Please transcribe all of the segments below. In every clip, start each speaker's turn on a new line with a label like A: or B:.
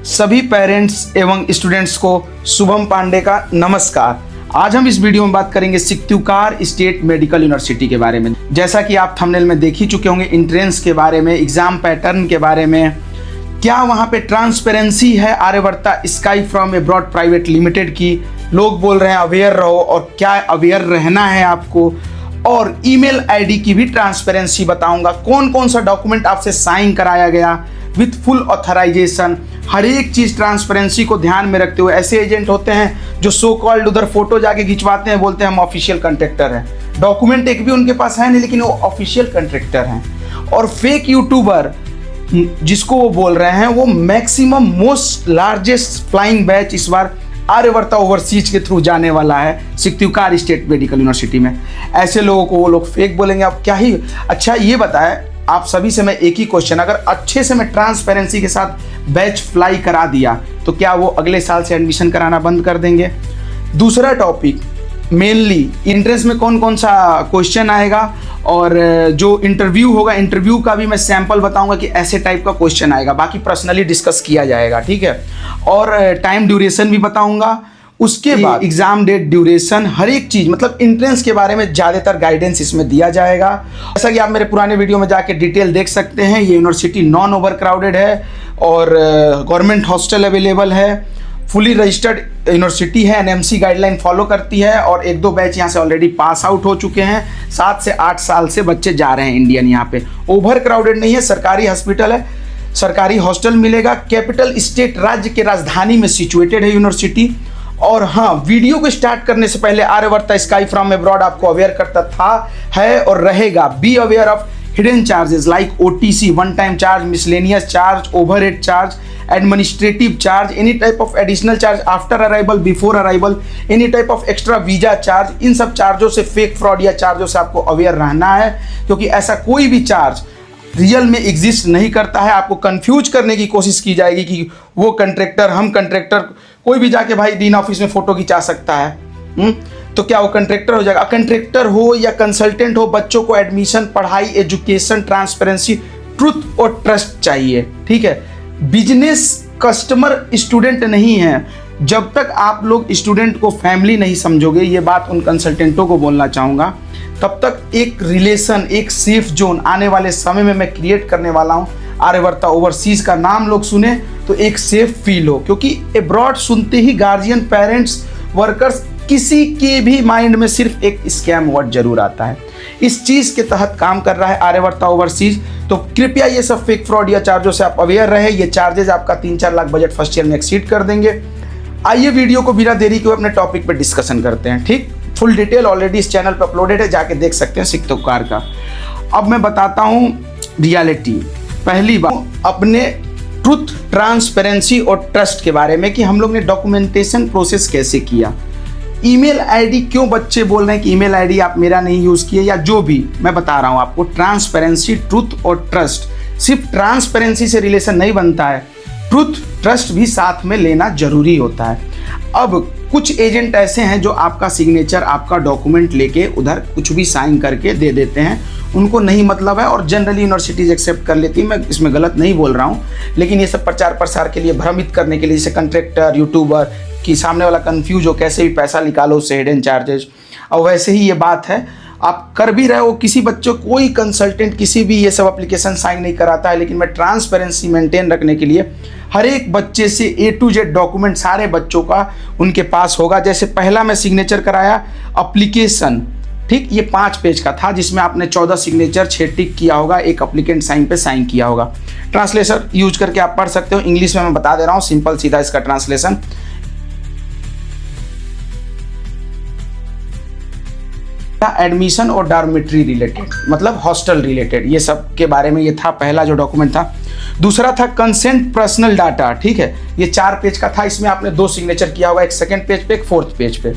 A: सभी पेरेंट्स एवं स्टूडेंट्स को शुभम पांडे का नमस्कार। आज हम इस वीडियो में बात करेंगे सिक्तुकार स्टेट मेडिकल यूनिवर्सिटी के बारे में। जैसा कि आप थंबनेल में देख ही चुके होंगे, एंट्रेंस के बारे में, एग्जाम पैटर्न के बारे में, क्या वहाँ पे ट्रांसपेरेंसी है Aryavarta sky from abroad private limited की। लोग बोल रहे हैं अवेयर रहो, और क्या अवेयर रहना है आपको, और ईमेल आईडी की भी ट्रांसपेरेंसी बताऊंगा। कौन कौन सा डॉक्यूमेंट आपसे साइन कराया गया विथ फुल ऑथराइजेशन, हर एक चीज़ ट्रांसपेरेंसी को ध्यान में रखते हुए। ऐसे एजेंट होते हैं जो सो कॉल्ड उधर फोटो जाके खिंचवाते हैं, बोलते हैं हम ऑफिशियल कंट्रैक्टर हैं, डॉक्यूमेंट एक भी उनके पास है नहीं, लेकिन वो ऑफिशियल कंट्रैक्टर हैं। और फेक यूट्यूबर जिसको वो बोल रहे हैं, वो maximum most largest flying batch इस बार आर्यवर्ता ओवरसीज के थ्रू जाने वाला है सिक्तुकार स्टेट मेडिकल यूनिवर्सिटी में। ऐसे लोगों को वो लोग फेक बोलेंगे। आप क्या ही अच्छा ये बताएं, आप सभी से मैं एक ही क्वेश्चन, अगर अच्छे से मैं ट्रांसपेरेंसी के साथ बैच फ्लाई करा दिया तो क्या वो अगले साल से एडमिशन कराना बंद कर देंगे? दूसरा टॉपिक, मेनली एंट्रेंस में कौन कौन सा क्वेश्चन आएगा, और जो इंटरव्यू होगा, इंटरव्यू का भी मैं सैंपल बताऊंगा कि ऐसे टाइप का क्वेश्चन आएगा। बाकी पर्सनली डिस्कस किया जाएगा, ठीक है। और टाइम ड्यूरेशन भी बताऊंगा। उसके बाद एग्जाम डेट, ड्यूरेशन, हर एक चीज़, मतलब एंट्रेंस के बारे में ज़्यादातर गाइडेंस इसमें दिया जाएगा। जैसा कि आप मेरे पुराने वीडियो में जाके डिटेल देख सकते हैं। ये यूनिवर्सिटी नॉन ओवर क्राउडेड है और गवर्नमेंट हॉस्टल अवेलेबल है, फुली रजिस्टर्ड यूनिवर्सिटी है, एनएमसी गाइडलाइन फॉलो करती है, और एक दो बैच यहाँ से ऑलरेडी पास आउट हो चुके हैं। 7 से 8 साल से बच्चे जा रहे हैं इंडियन यहाँ पे। ओवर क्राउडेड नहीं है, सरकारी हॉस्पिटल है, सरकारी हॉस्टल मिलेगा। कैपिटल स्टेट, राज्य के राजधानी में सिचुएटेड है यूनिवर्सिटी। और हाँ, वीडियो को स्टार्ट करने से पहले आर्यवर्ता स्काई फ्रॉम अब्रॉड आपको अवेयर करता था, है और रहेगा। Be aware of hidden charges like OTC, one time charge, miscellaneous charge, overhead charge, administrative charge, any type of additional charge after arrival, before arrival, any type of extra visa charge. इन सब चार्जों से, fake fraud या चार्जों से आपको aware रहना है, क्योंकि ऐसा कोई भी चार्ज रियल में एग्जिस्ट नहीं करता है। आपको कंफ्यूज करने की कोशिश की जाएगी कि वो कंट्रैक्टर, हम कंट्रैक्टर, कोई भी जाके भाई डीन ऑफिस में फोटो खिंचा सकता है, तो क्या वो कंट्रैक्टर हो जाएगा? कंट्रैक्टर हो या कंसल्टेंट हो, बच्चों को एडमिशन, पढ़ाई, एजुकेशन, ट्रांसपेरेंसी, ट्रुथ और ट्रस्ट चाहिए, ठीक है। बिजनेस कस्टमर स्टूडेंट नहीं है। जब तक आप लोग स्टूडेंट को फैमिली नहीं समझोगे, ये बात उन कंसल्टेंटों को बोलना चाहूँगा, तब तक एक रिलेशन, एक सेफ जोन आने वाले समय में मैं क्रिएट करने वाला हूँ। आर्यवर्ता ओवरसीज का नाम लोग सुने तो एक सेफ फील हो, क्योंकि अब्रॉड सुनते ही गार्जियन, पेरेंट्स, वर्कर्स, किसी के भी माइंड में सिर्फ एक स्कैम वर्ड जरूर आता है। इस चीज़ के तहत काम कर रहा है आर्यवर्ता ओवरसीज। तो कृपया ये सब फेक फ्रॉड या चार्जों से आप अवेयर रहे। ये चार्जेस आपका 3-4 लाख बजट फर्स्ट ईयर में एक्सीड कर देंगे। आइए वीडियो को बिना देरी के अपने टॉपिक पर डिस्कशन करते हैं, ठीक। फुल डिटेल ऑलरेडी इस चैनल पर अपलोडेड है, जाके देख सकते हैं सिक्तुकार का। अब मैं बताता हूँ रियलिटी। पहली बात, अपने ट्रुथ, ट्रांसपेरेंसी और ट्रस्ट के बारे में, कि हम लोग ने डॉक्यूमेंटेशन प्रोसेस कैसे किया। ईमेल आईडी, क्यों बच्चे बोल रहे हैं कि ईमेल आईडी आप मेरा नहीं यूज़ किए, या जो भी मैं बता रहा हूँ आपको, ट्रांसपेरेंसी, ट्रुथ और ट्रस्ट। सिर्फ ट्रांसपेरेंसी से रिलेशन नहीं बनता है, ट्रुथ, ट्रस्ट भी साथ में लेना जरूरी होता है। अब कुछ एजेंट ऐसे हैं जो आपका सिग्नेचर, आपका डॉक्यूमेंट लेके उधर कुछ भी साइन करके दे देते हैं, उनको नहीं मतलब है, और जनरली यूनिवर्सिटीज एक्सेप्ट कर लेती है। मैं इसमें गलत नहीं बोल रहा हूँ, लेकिन ये सब प्रचार प्रसार के लिए, भ्रमित करने के लिए, जैसे कंट्रैक्टर, यूट्यूबर, कि सामने वाला कंफ्यूज हो, कैसे भी पैसा निकालो उससे, हिडन चार्जेस। और वैसे ही ये बात है, आप कर भी रहे हो, किसी बच्चों, कोई कंसल्टेंट किसी भी ये सब एप्लीकेशन साइन नहीं कराता है, लेकिन मैं ट्रांसपेरेंसी मेंटेन रखने के लिए हर एक बच्चे से A to Z डॉक्यूमेंट सारे बच्चों का उनके पास होगा। जैसे पहला मैं सिग्नेचर कराया एप्लीकेशन, ठीक, ये 5 पेज का था, जिसमें आपने 14 सिग्नेचर, 6 टिक किया होगा, एक एप्लीकेंट साइन पे साइन किया होगा। ट्रांसलेशन यूज करके आप पढ़ सकते हो, इंग्लिश में मैं बता दे रहा हूँ, सिंपल सीधा इसका ट्रांसलेशन। एडमिशन और डॉर्मेट्री रिलेटेड, मतलब हॉस्टल रिलेटेड, ये सब के बारे में ये था, पहला जो डॉक्यूमेंट था। दूसरा था कंसेंट पर्सनल डाटा, ठीक है, ये 4 पेज का था, इसमें आपने 2 सिग्नेचर किया होगा, एक सेकंड पेज पे, एक फोर्थ पेज पे।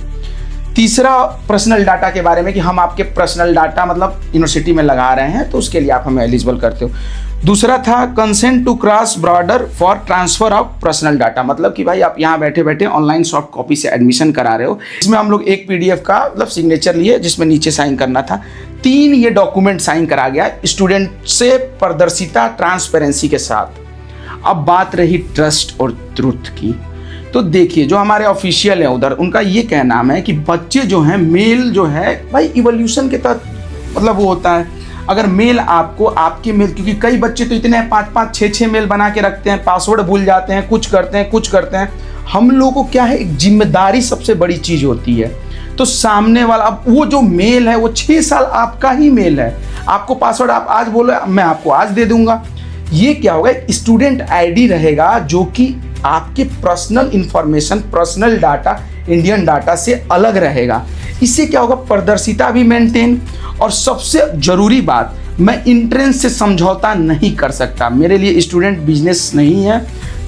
A: तीसरा पर्सनल डाटा के बारे में, कि हम आपके पर्सनल डाटा मतलब यूनिवर्सिटी में लगा रहे हैं, तो उसके लिए आप हमें एलिजिबल करते हो। दूसरा था consent to cross border for transfer of personal data, मतलब कि भाई आप यहाँ बैठे बैठे ऑनलाइन सॉफ्ट कॉपी से एडमिशन करा रहे हो। इसमें हम लोग एक PDF का मतलब सिग्नेचर लिए, जिसमें नीचे साइन करना था। 3 ये डॉक्यूमेंट साइन करा गया स्टूडेंट से, पारदर्शिता, ट्रांसपेरेंसी के साथ। अब बात रही ट्रस्ट और ट्रुथ की, तो देखिए जो हमारे ऑफिशियल हैं उधर, उनका ये कहना है कि बच्चे जो हैं, मेल जो है भाई इवोल्यूशन के तहत मतलब वो होता है। अगर मेल आपको आपके मेल, क्योंकि कई बच्चे तो इतने 5-5 6-6 मेल बना के रखते हैं, पासवर्ड भूल जाते हैं, कुछ करते हैं। हम लोगों को क्या है, एक जिम्मेदारी सबसे बड़ी चीज़ होती है। तो सामने वाला, अब वो जो मेल है वो 6 साल आपका ही मेल है, आपको पासवर्ड आप आज बोलो मैं आपको आज दे दूंगा। ये क्या होगा, स्टूडेंट आईडी रहेगा जो कि आपके personal information, personal data, Indian data से अलग रहेगा। इससे क्या होगा, पारदर्शिता भी मेंटेन। और सबसे जरूरी बात, मैं इंट्रेंस से समझौता नहीं कर सकता, मेरे लिए स्टूडेंट बिजनेस नहीं है।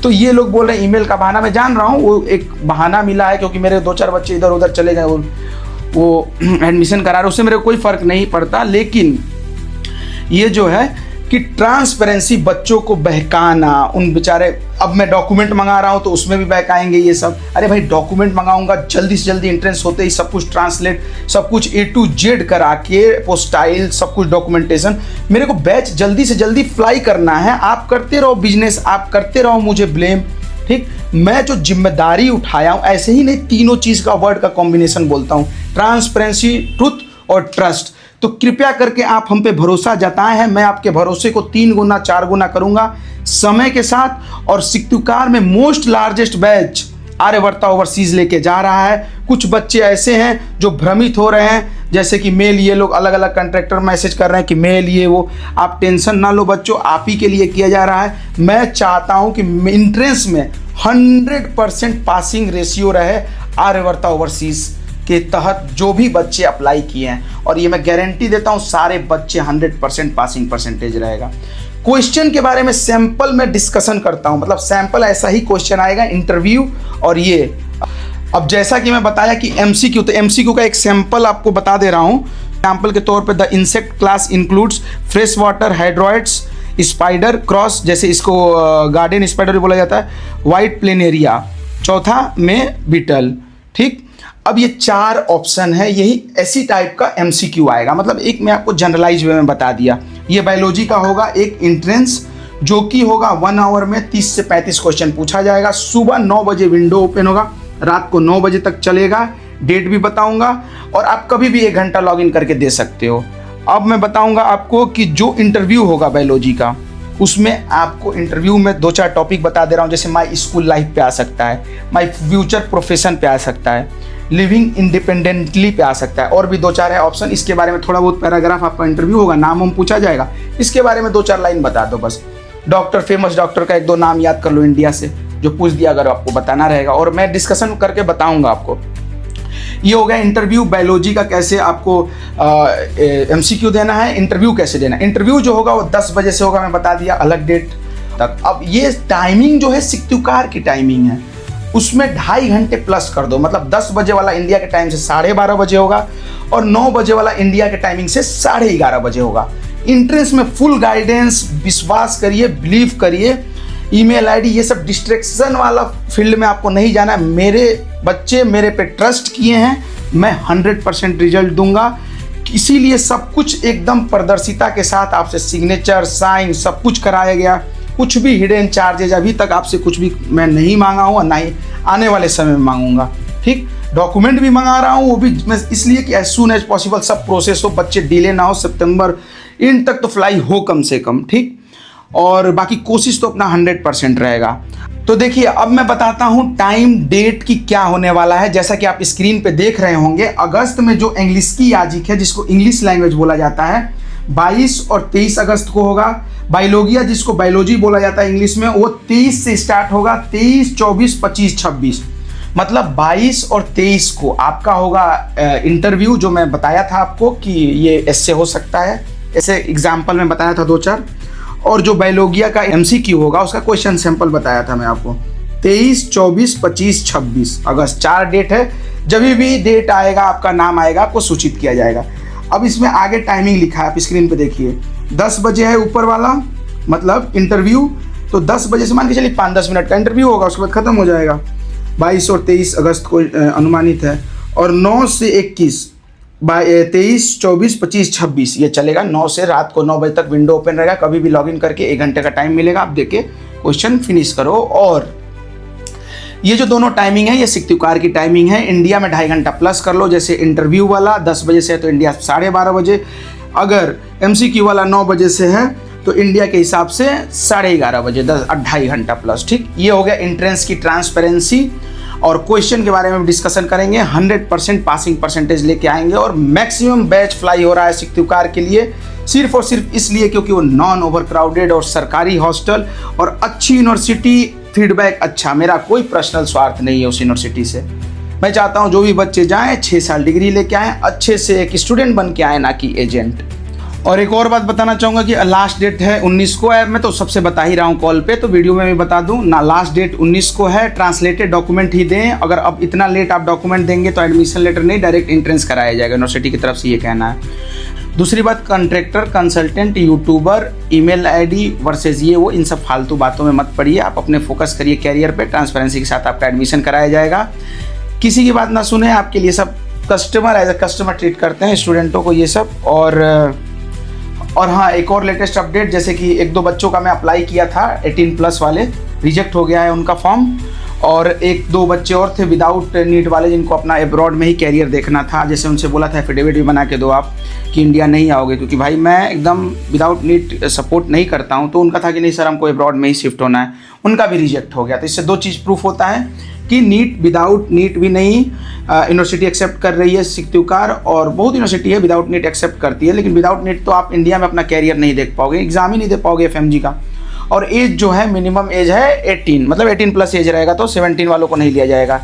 A: तो ये लोग बोल रहे हैं ईमेल का बहाना, मैं जान रहा हूँ वो एक बहाना मिला है, क्योंकि मेरे 2-4 बच्चे इधर उधर चले गए, वो एडमिशन करा रहे, उससे मेरे कोई फर्क नहीं पड़ता। लेकिन ये जो है कि ट्रांसपेरेंसी, बच्चों को बहकाना, उन बेचारे, अब मैं डॉक्यूमेंट मंगा रहा हूँ तो उसमें भी बहकाएंगे ये सब। अरे भाई डॉक्यूमेंट मंगाऊंगा, जल्दी से जल्दी एंट्रेंस होते ही सब कुछ ट्रांसलेट, सब कुछ A to Z करा के, पोस्टाइल, सब कुछ डॉक्यूमेंटेशन, मेरे को बैच जल्दी से जल्दी फ्लाई करना है। आप करते रहो बिजनेस, आप करते रहो मुझे ब्लेम, ठीक। मैं जो जिम्मेदारी उठाया हूँ, ऐसे ही नहीं, तीनों चीज़ का वर्ड का कॉम्बिनेशन बोलता हूँ, ट्रांसपेरेंसी, ट्रुथ और ट्रस्ट। तो कृपया करके आप हम पे भरोसा जताए हैं, मैं आपके भरोसे को 3 गुना 4 गुना करूंगा समय के साथ। और सिक्तुकार में मोस्ट लार्जेस्ट बैच आर्यवर्ता ओवरसीज लेके जा रहा है। कुछ बच्चे ऐसे हैं जो भ्रमित हो रहे हैं, जैसे कि मेल, ये लोग अलग अलग कंट्रैक्टर मैसेज कर रहे हैं कि मेल ये वो। आप टेंशन ना लो बच्चों, आप ही के लिए किया जा रहा है। मैं चाहता हूं कि एंट्रेंस में 100% पासिंग रेशियो रहे आर्यवर्ता ओवरसीज के तहत जो भी बच्चे अप्लाई किए हैं, और ये मैं गारंटी देता हूं सारे बच्चे 100% पासिंग परसेंटेज रहेगा। क्वेश्चन के बारे में सैंपल में डिस्कशन करता हूं, मतलब सैंपल ऐसा ही क्वेश्चन आएगा इंटरव्यू। और ये अब जैसा कि मैं बताया कि एमसीक्यू, तो एमसीक्यू का एक सैंपल आपको बता दे रहा हूं। एग्जाम्पल के तौर पे the insect class includes fresh water hydroids, spider cross, जैसे इसको गार्डन स्पाइडर भी बोला जाता है, वाइट प्लेनेरिया, चौथा में बीटल, ठीक। अब ये 4 ऑप्शन है, यही ऐसी टाइप का एमसीक्यू आएगा। मतलब एक मैं आपको जनरलाइज वे में बता दिया। ये बायोलॉजी का होगा एक एंट्रेंस, जो कि होगा 1 आवर में 30 से 35 क्वेश्चन पूछा जाएगा। सुबह 9 बजे विंडो ओपन होगा, रात को 9 बजे तक चलेगा। डेट भी बताऊंगा, और आप कभी भी 1 घंटा लॉग इन करके दे सकते हो। अब मैं बताऊंगा आपको कि जो इंटरव्यू होगा बायोलॉजी का, उसमें आपको इंटरव्यू में 2-4 टॉपिक बता दे रहा हूँ। जैसे माई स्कूल लाइफ पे आ सकता है, माई फ्यूचर प्रोफेशन पे आ सकता है, लिविंग इंडिपेंडेंटली पे आ सकता है, और भी 2-4 है ऑप्शन। इसके बारे में थोड़ा बहुत पैराग्राफ आपका इंटरव्यू होगा, नाम हम पूछा जाएगा, इसके बारे में 2-4 लाइन बता दो बस। डॉक्टर, फेमस डॉक्टर का 1-2 नाम याद कर लो इंडिया से, जो पूछ दिया अगर आपको बताना रहेगा, और मैं डिस्कशन करके बताऊंगा आपको। ये हो गया इंटरव्यू बायोलॉजी का, कैसे आपको एमसीक्यू देना है, इंटरव्यू कैसे देना है। इंटरव्यू जो होगा वो 10 बजे से होगा, मैं बता दिया, अलग डेट तक। अब ये टाइमिंग जो है सिक्तुकार की टाइमिंग है, उसमें 2.5 घंटे प्लस कर दो। मतलब 10 बजे वाला इंडिया के टाइम से 12:30 बजे होगा, और 9 बजे वाला इंडिया के टाइमिंग से 11:30 बजे होगा। इंट्रेंस में फुल गाइडेंस, विश्वास करिए, बिलीव करिए। ईमेल आईडी, ये सब डिस्ट्रैक्शन वाला फील्ड में आपको नहीं जाना है। मेरे बच्चे मेरे पे ट्रस्ट किए हैं, मैं 100% रिजल्ट दूंगा। इसीलिए सब कुछ एकदम पारदर्शिता के साथ आपसे सिग्नेचर, साइन सब कुछ कराया गया। कुछ भी हिडन चार्जेज अभी तक आपसे कुछ भी मैं नहीं मांगा हूँ, और ना ही आने वाले समय में मांगूंगा, ठीक। डॉक्यूमेंट भी मंगा रहा हूँ, वो भी मैं इसलिए कि एज सून एज पॉसिबल सब प्रोसेस हो, बच्चे डिले ना हो, सितंबर एंड तक तो फ्लाई हो कम से कम, ठीक। और बाकी कोशिश तो अपना 100% रहेगा। तो देखिए अब मैं बताता हूँ टाइम डेट की क्या होने वाला है। जैसा कि आप स्क्रीन पे देख रहे होंगे, अगस्त में जो इंग्लिश की याजिक है, जिसको इंग्लिश लैंग्वेज बोला जाता है, 22 और 23 अगस्त को होगा। बायोलॉजिया, जिसको बायोलॉजी बोला जाता है इंग्लिश में, वो 23 से स्टार्ट होगा, 23, 24, 25, 26, मतलब 22 और 23 को आपका होगा इंटरव्यू, जो मैं बताया था आपको कि ये ऐसे हो सकता है, ऐसे एग्जाम्पल में बताया था 2-4। और जो बायोलॉजिया का एमसीक्यू होगा, उसका क्वेश्चन सैंपल बताया था मैं आपको, 23, 24, 25, 26 अगस्त 4 डेट है। जब भी डेट आएगा, आपका नाम आएगा, आपको सूचित किया जाएगा। अब इसमें आगे टाइमिंग लिखा है, आप स्क्रीन पे देखिए, 10 बजे है ऊपर वाला, मतलब इंटरव्यू। तो 10 बजे से मान के चलिए 5-10 मिनट का इंटरव्यू होगा, उसके बाद खत्म हो जाएगा। 22 और 23 अगस्त को अनुमानित है। और 9 से 21 23, 24, 25, 26 ये चलेगा। 9 से रात को 9 बजे तक विंडो ओपन रहेगा, कभी भी लॉगिन करके 1 घंटे का टाइम मिलेगा, आप देख के क्वेश्चन फिनिश करो। और ये जो दोनों टाइमिंग है ये सिक्त्यूकार की टाइमिंग है। इंडिया में 2.5 घंटा प्लस कर लो, जैसे इंटरव्यू वाला 10 बजे से है तो इंडिया 12:30 बजे, अगर MCQ वाला 9 बजे से है तो इंडिया के हिसाब से 11:30 बजे, 2.5 घंटा प्लस। ठीक, ये हो गया एंट्रेंस की ट्रांसपेरेंसी। और क्वेश्चन के बारे में डिस्कशन करेंगे। 100% पासिंग परसेंटेज लेके आएंगे और मैक्सिमम बैच फ्लाई हो रहा है सिक्त्यूकार के लिए, सिर्फ और सिर्फ इसलिए क्योंकि वो नॉन ओवर क्राउडेड और सरकारी हॉस्टल और अच्छी यूनिवर्सिटी, फीडबैक अच्छा। मेरा कोई पर्सनल स्वार्थ नहीं है उस यूनिवर्सिटी से। मैं चाहता हूँ जो भी बच्चे जाएँ 6 साल डिग्री लेके आएँ, अच्छे से एक स्टूडेंट बन के आए, ना कि एजेंट। और एक और बात बताना चाहूँगा कि लास्ट डेट है 19 को है। मैं तो सबसे बता ही रहा हूँ कॉल पे, तो वीडियो में भी बता दूँ ना, लास्ट डेट 19 को है। ट्रांसलेटेड डॉक्यूमेंट ही दें। अगर अब इतना लेट आप डॉक्यूमेंट देंगे तो एडमिशन लेटर नहीं, डायरेक्ट एंट्रेंस कराया जाएगा, यूनिवर्सिटी की तरफ से ये कहना है। दूसरी बात, contractor, consultant, YouTuber, email ID versus ये वो, इन सब फालतू बातों में मत पड़िए। आप अपने फोकस करिए कैरियर पे। ट्रांसपेरेंसी के साथ आपका एडमिशन कराया जाएगा। किसी की बात ना सुने, आपके लिए सब customer as a customer treat करते हैं स्टूडेंटों को ये सब। और हाँ, एक और लेटेस्ट अपडेट, जैसे कि 1-2 बच्चों का मैं अप्लाई किया था 18+ वाले, रिजेक्ट हो गया है उनका फॉर्म। और 1-2 बच्चे और थे विदाउट नीट वाले, जिनको अपना एब्रॉड में ही कैरियर देखना था। जैसे उनसे बोला था एफिडेविट भी बना के दो आप कि इंडिया नहीं आओगे, क्योंकि भाई मैं एकदम विदाउट नीट सपोर्ट नहीं करता हूँ। तो उनका था कि नहीं सर हमको एब्रॉड में ही शिफ्ट होना है, उनका भी रिजेक्ट हो गया। तो इससे 2 चीज़ प्रूफ होता है कि नीट, विदाउट नीट भी नहीं यूनिवर्सिटी एक्सेप्ट कर रही है सिक्त्यूकार, और बहुत यूनिवर्सिटी है विदाउट नीट एक्सेप्ट करती है। लेकिन विदाउट नीट तो आप इंडिया में अपना कैरियर नहीं देख पाओगे, एग्जाम ही नहीं दे पाओगे FMG का। और एज जो है, मिनिमम एज है 18, मतलब 18+ एज रहेगा, तो 17 वालों को नहीं लिया जाएगा।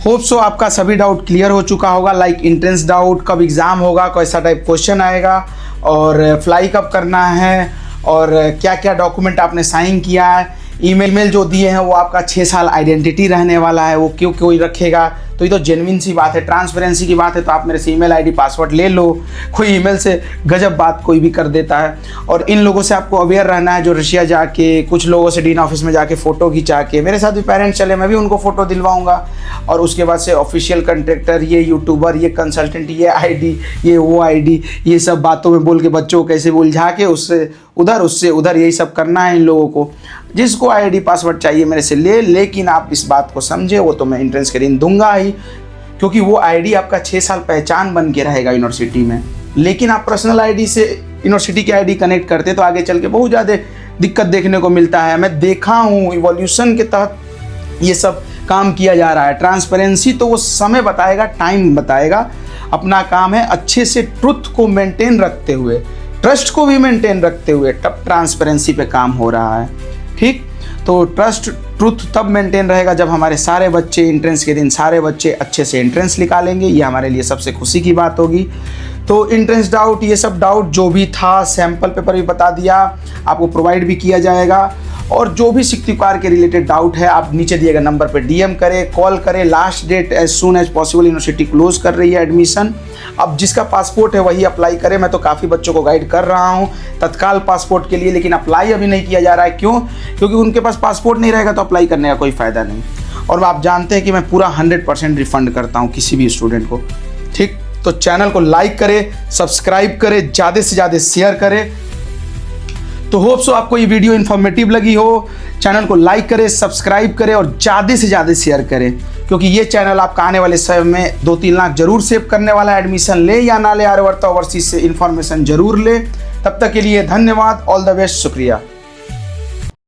A: होप सो आपका सभी डाउट क्लियर हो चुका होगा, लाइक एंट्रेंस डाउट, कब एग्ज़ाम होगा, कैसा टाइप क्वेश्चन आएगा, और फ्लाई कब करना है, और क्या क्या डॉक्यूमेंट आपने साइन किया है, ईमेल जो दिए हैं वो आपका 6 साल आइडेंटिटी रहने वाला है, वो क्यों कोई रखेगा। तो ये तो जेन्युइन सी बात है, ट्रांसपेरेंसी की बात है। तो आप मेरे से ईमेल आईडी पासवर्ड ले लो। कोई ईमेल से गजब बात कोई भी कर देता है। और इन लोगों से आपको अवेयर रहना है जो रशिया जाके, कुछ लोगों से डीन ऑफिस में जाके फ़ोटो खिंचा के, मेरे साथ भी पेरेंट्स चले, मैं भी उनको फ़ोटो दिलवाऊंगा। और उसके बाद से ऑफिशियल कॉन्ट्रैक्टर, ये यूट्यूबर, ये कंसल्टेंट, ये आईडी, ये वो आईडी, ये सब बातों में बोल के बच्चों को कैसे उलझा के उससे उधर यही सब करना है इन लोगों को। जिसको आईडी पासवर्ड चाहिए मेरे से ले, लेकिन आप इस बात को समझे, वो तो मैं एंट्रेंस के दिन दूंगा ही, क्योंकि वो आईडी आपका 6 साल पहचान बन के रहेगा यूनिवर्सिटी में। लेकिन आप पर्सनल आईडी से यूनिवर्सिटी की आईडी कनेक्ट करते तो आगे चल के बहुत ज़्यादा दिक्कत देखने को मिलता है। मैं देखा हूँ, इवोल्यूशन के तहत ये सब काम किया जा रहा है। ट्रांसपेरेंसी तो वो समय बताएगा, टाइम बताएगा। अपना काम है अच्छे से ट्रुथ को मेंटेन रखते हुए, ट्रस्ट को भी मेंटेन रखते हुए, तब ट्रांसपेरेंसी पे काम हो रहा है। ठीक, तो ट्रुथ तब मेंटेन रहेगा जब हमारे सारे बच्चे एंट्रेंस के दिन, सारे बच्चे अच्छे से एंट्रेंस निकालेंगे। ये हमारे लिए सबसे खुशी की बात होगी। तो एंट्रेंस डाउट, ये सब डाउट जो भी था, सैम्पल पेपर भी बता दिया, आपको प्रोवाइड भी किया जाएगा। और जो भी सिक्त्यूकार के रिलेटेड डाउट है, आप नीचे दिए गए नंबर पर DM करें, कॉल करें। Last date as soon as possible, university close कर रही है एडमिशन। अब जिसका पासपोर्ट है वही अप्लाई करे। मैं तो काफ़ी बच्चों को गाइड कर रहा हूँ तत्काल पासपोर्ट के लिए, लेकिन अप्लाई अभी नहीं किया जा रहा है। क्यों? क्योंकि उनके पास पासपोर्ट नहीं रहेगा तो अप्लाई करने का कोई फ़ायदा नहीं। और आप जानते हैं कि मैं पूरा 100% रिफंड करता हूँ किसी भी स्टूडेंट को। ठीक, तो चैनल को लाइक करें, सब्सक्राइब करें, ज़्यादा से ज़्यादा शेयर करें। तो होप सो आपको ये वीडियो इन्फॉर्मेटिव लगी हो। चैनल को लाइक करें, सब्सक्राइब करें और ज़्यादा से ज़्यादा शेयर करें, क्योंकि ये चैनल आपका आने वाले समय में 2-3 लाख जरूर सेव करने वाला है। एडमिशन ले या ना ले, आर्यवर्ता ओवरसीज से इन्फॉर्मेशन जरूर ले। तब तक के लिए धन्यवाद, ऑल द बेस्ट, शुक्रिया।